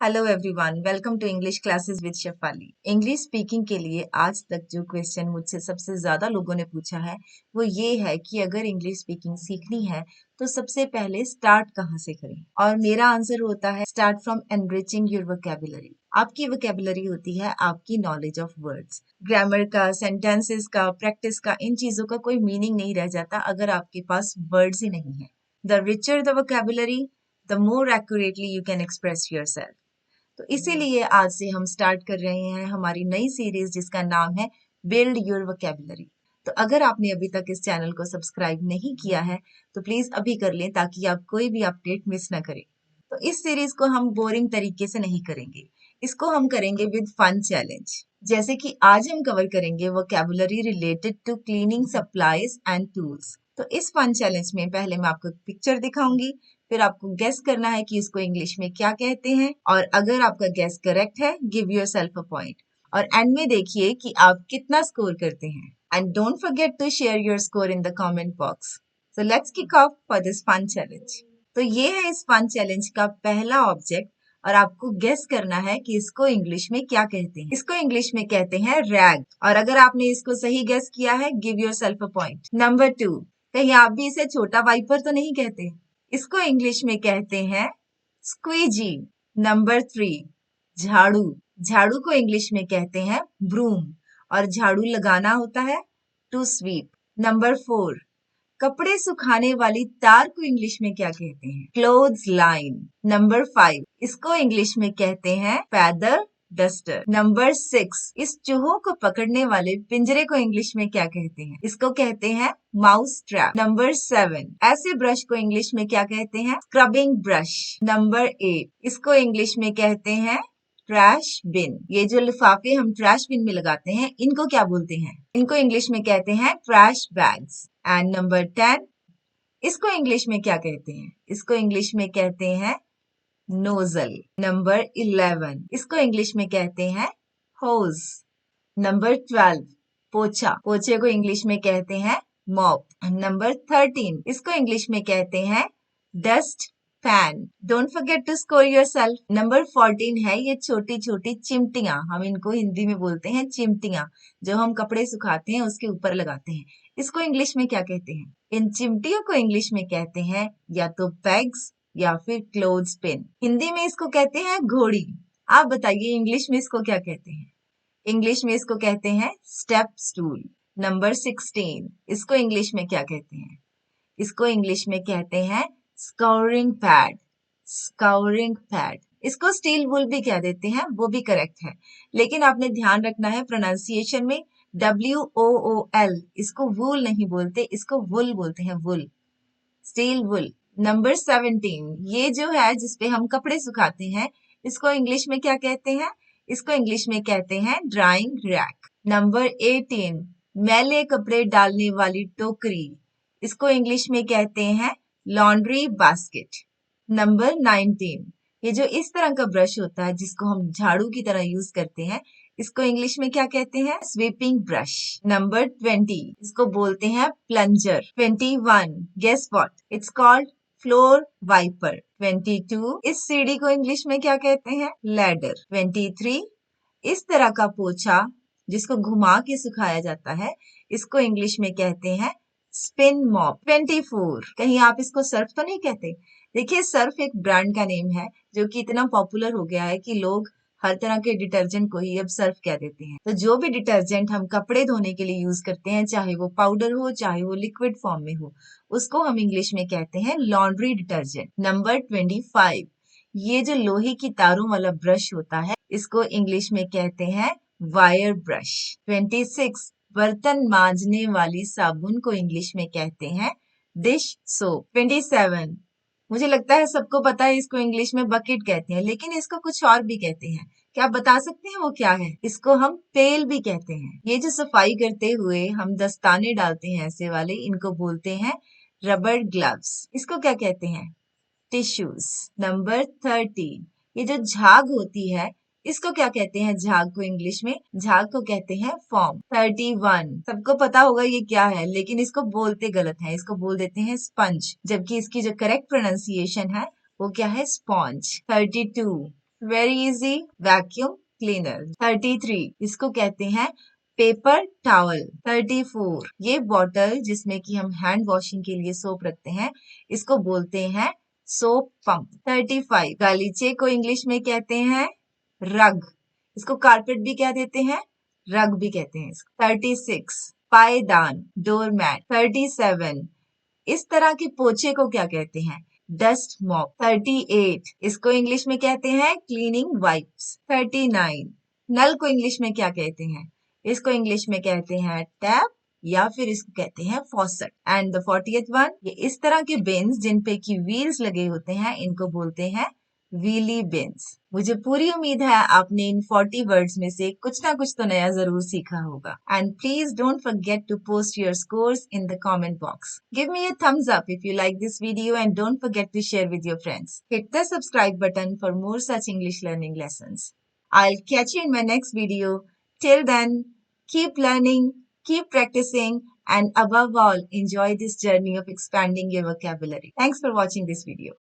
Hello everyone, welcome to English classes with Shefali. English speaking के लिए आज तक जो क्वेश्चन मुझसे सबसे ज्यादा लोगों ने पूछा है वो ये है कि अगर इंग्लिश स्पीकिंग सीखनी है तो सबसे पहले स्टार्ट कहाँ से करें। और मेरा आंसर होता है start from enriching your vocabulary. आपकी वोकैबुलरी होती है आपकी नॉलेज ऑफ वर्ड्स, ग्रामर का, सेंटेंसेस का, प्रैक्टिस का। इन चीजों का कोई मीनिंग नहीं रह जाता अगर आपके पास वर्ड्स ही नहीं है। The richer the vocabulary, the more accurately you can express yourself. तो इसीलिए आज से हम स्टार्ट कर रहे हैं हमारी नई सीरीज जिसका नाम है बिल्ड योर वोकैबुलरी। तो अगर आपने अभी तक इस चैनल को सब्सक्राइब नहीं किया है तो प्लीज अभी कर लें ताकि आप कोई भी अपडेट मिस ना करें। तो इस सीरीज को हम बोरिंग तरीके से नहीं करेंगे, इसको हम करेंगे विद फन चैलेंज। जैसे कि आज हम कवर करेंगे vocabulary related to cleaning supplies and tools. तो इस फन चैलेंज में पहले मैं आपको पिक्चर दिखाऊंगी, फिर आपको गेस करना है कि इसको इंग्लिश में क्या कहते हैं, और अगर आपका गेस करेक्ट है गिव योरसेल्फ अ पॉइंट। और एंड में देखिए कि आप कितना स्कोर करते हैं। And don't forget to share your score in the comment box. So let's kick off for this fun challenge. तो ये है इस फन चैलेंज का पहला ऑब्जेक्ट और आपको गेस करना है कि इसको इंग्लिश में क्या कहते हैं। इसको इंग्लिश में कहते हैं रैग। और अगर आपने इसको सही गेस किया है give yourself a point. Number 2, कहीं आप भी इसे छोटा वाइपर तो नहीं कहते। इसको इंग्लिश में कहते हैं स्क्वीजी। नंबर 3, झाड़ू। झाड़ू को इंग्लिश में कहते हैं ब्रूम और झाड़ू लगाना होता है टू स्वीप। नंबर 4, कपड़े सुखाने वाली तार को इंग्लिश में क्या कहते हैं? Clothes line. नंबर 5, इसको इंग्लिश में कहते हैं फेदर डस्टर। नंबर 6, इस चूहों को पकड़ने वाले पिंजरे को इंग्लिश में क्या कहते हैं? इसको कहते हैं माउस ट्रैप। नंबर 7, ऐसे ब्रश को इंग्लिश में क्या कहते हैं? Scrubbing brush. नंबर 8, इसको इंग्लिश में कहते हैं ट्रैश बिन। ये जो लिफाफे हम ट्रैश बिन में लगाते हैं इनको क्या बोलते हैं? इनको इंग्लिश में कहते हैं ट्रैश बैग्स। एंड नंबर 10, इसको इंग्लिश में क्या कहते हैं? इसको इंग्लिश में कहते हैं नोजल। नंबर 11, इसको इंग्लिश में कहते हैं होज। नंबर 12, पोछा। पोछे को इंग्लिश में कहते हैं मॉप। नंबर 13, इसको इंग्लिश में कहते हैं dust fan. Don't forget to score yourself. Number 14 है ये छोटी छोटी चिमटियां, हम इनको हिंदी में बोलते हैं चिमटियां, जो हम कपड़े सुखाते हैं उसके ऊपर लगाते हैं। इसको इंग्लिश में क्या कहते हैं? इन चिमटियों को इंग्लिश में कहते हैं या तो पैग्स या फिर क्लोथ्स पिन। हिंदी में इसको कहते हैं घोड़ी। आप बताइए इंग्लिश में इसको क्या कहते हैं? इंग्लिश में इसको कहते हैं स्टेप स्टूल। नंबर 16, इसको इंग्लिश में क्या कहते हैं? इसको इंग्लिश में कहते हैं स्काउरिंग पैड। Scouring pad. इसको स्टील वुल भी कह देते हैं, वो भी करेक्ट है, लेकिन आपने ध्यान रखना है प्रोनाउंसिएशन में WOOL, इसको वूल नहीं बोलते, इसको वुल बोलते हैं, वुल, स्टील वुल। नंबर 17, ये जो है जिसपे हम कपड़े सुखाते हैं इसको इंग्लिश में क्या कहते हैं? इसको इंग्लिश में कहते हैं ड्राइंग रैक। नंबर 18, मैले कपड़े डालने वाली टोकरी। इसको इंग्लिश में कहते हैं लॉन्ड्री बास्केट। नंबर 19, ये जो इस तरह का ब्रश होता है जिसको हम झाड़ू की तरह यूज करते हैं इसको इंग्लिश में क्या कहते हैं? Sweeping brush. नंबर 20, इसको बोलते हैं plunger. 21, guess what? It's called floor wiper. 22, इस सीढ़ी को इंग्लिश में क्या कहते हैं? लैडर। 23, इस तरह का पोछा जिसको घुमा के सुखाया जाता है इसको इंग्लिश में कहते हैं स्पिन मॉप। 24, कहीं आप इसको सर्फ तो नहीं कहते? देखिए सर्फ एक ब्रांड का नेम है जो कि इतना पॉपुलर हो गया है कि लोग हर तरह के डिटर्जेंट को ही अब सर्फ कह देते हैं। तो जो भी डिटर्जेंट हम कपड़े धोने के लिए यूज करते हैं, चाहे वो पाउडर हो चाहे वो लिक्विड फॉर्म में हो, उसको हम इंग्लिश में कहते हैं लॉन्ड्री डिटर्जेंट। नंबर 25, ये जो लोहे की तारों वाला ब्रश होता है इसको इंग्लिश में कहते हैं वायर ब्रश। 26, बर्तन मांजने वाली साबुन को इंग्लिश में कहते हैं डिश सोप। 27, मुझे लगता है सबको पता है इसको इंग्लिश में बकेट कहते हैं, लेकिन इसको कुछ और भी कहते हैं। क्या आप बता सकते हैं वो क्या है? इसको हम पेल भी कहते हैं। ये जो सफाई करते हुए हम दस्ताने डालते हैं ऐसे वाले, इनको बोलते हैं रबर ग्लव्स। इसको क्या कहते हैं? टिश्यूज। नंबर 30, ये जो झाग होती है इसको क्या कहते हैं? झाग को इंग्लिश में, झाग को कहते हैं फॉर्म। 31, सबको पता होगा ये क्या है, लेकिन इसको बोलते गलत है, इसको बोल देते हैं स्पंज, जबकि इसकी जो करेक्ट प्रोनाउंसिएशन है वो क्या है? Sponge. 32, very easy, vacuum cleaner. 33, इसको कहते हैं पेपर टॉवल। 34, ये बॉटल जिसमें कि हम हैंड वॉशिंग के लिए सोप रखते हैं, इसको बोलते हैं सोप पंप। 35, गालीचे को इंग्लिश में कहते हैं रग। इसको कारपेट भी कह देते हैं, रग भी कहते हैं इसको। 36, पायदान, डोरमैट। 37, इस तरह के पोछे को क्या कहते हैं? Dust mop. 38, इसको इंग्लिश में कहते हैं क्लीनिंग वाइप्स। 39, नल को इंग्लिश में क्या कहते हैं? इसको इंग्लिश में कहते हैं टैप या फिर इसको कहते हैं faucet. And the 40th one, ये इस तरह के बिन्स जिन पे की व्हील्स लगे होते हैं, इनको बोलते हैं व्हीली बिन्स। मुझे पूरी उम्मीद है आपने इन 40 वर्ड्स में से कुछ ना कुछ तो नया जरूर सीखा होगा। And please don't forget to post your scores in the comment box. Give me a thumbs up if you like this video and don't forget to share with your friends. Hit the subscribe button for more such English learning lessons. I'll catch you in my next video. Till then, keep learning, keep practicing, and above all, enjoy this journey of expanding your vocabulary. Thanks for watching this video.